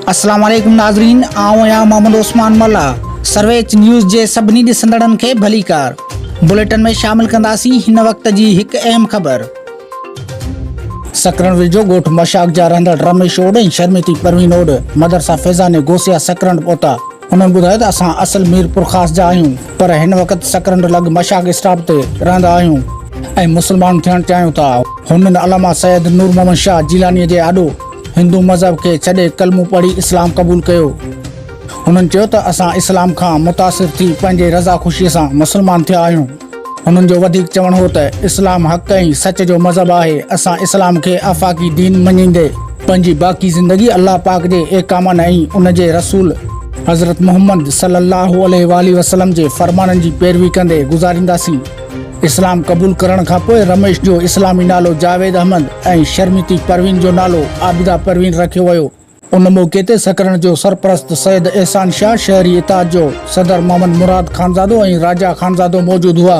अस्सलाम वालेकुम नाज़रीन, आऊं आहियां मोहम्मद उस्मान मल्ला। सर्वेच न्यूज़ जे सभिनी ॾिसंदड़नि खे भलीकार। बुलेटिन में शामिल कंदासीं हिन वक़्त जी हिकु अहम ख़बर। सकरण वेझो ॻोठ मशाक जा रहंदड़ रमेश ओड ऐं शर्मिती परवीन ओड मदरसा फैज़ाने गोसिया सकरण पहुता। उन्हनि ॿुधायो त असां असल मीरपुर ख़ास जा आहियूं, पर हिन वक़्तु सकरण लॻ मशाक स्टॉप ते रहंदा आहियूं ऐं मुस्लमान थियणु चाहियूं था। हुननि अलामा सैयद नूर मोहम्मद शाह जिलानीअ जे आॾो हिंदू मज़हब खे छॾे कलमो पढ़ी इस्लाम क़बूल कयो। हुननि चयो त असां इस्लाम खां मुतासिर थी पंहिंजे रज़ा ख़ुशीअ सां मुस्लमान थिया आहियूं। हुननि जो वधीक चवणु हो त इस्लाम हक़ ऐं सच जो मज़हब आहे। असां इस्लाम खे आफ़ाक़ी दीन मञींदे पंहिंजी बाक़ी ज़िंदगी अल्लाह पाक जे एकामनि ऐं उन जे रसूल हज़रत मोहम्मद सल्लल्लाहु अलैहि वसल्लम जे फ़रमाननि जी पैरवी कंदे गुज़ारींदासीं। इस्लाम क़बूल करण खां पोइ रमेश जो इस्लामी नालो जावेद अहमद ऐं शर्मिती परवीन जो नालो आबिदा परवीन रखियो वियो। उन मौक़े ते सकरण जो सरपरस्त सैयद एहसान शाह, शहरी इताद जो सदर मोहम्मद मुराद खानज़ादो ऐं राजा खानज़ादो मौजूदु हुआ।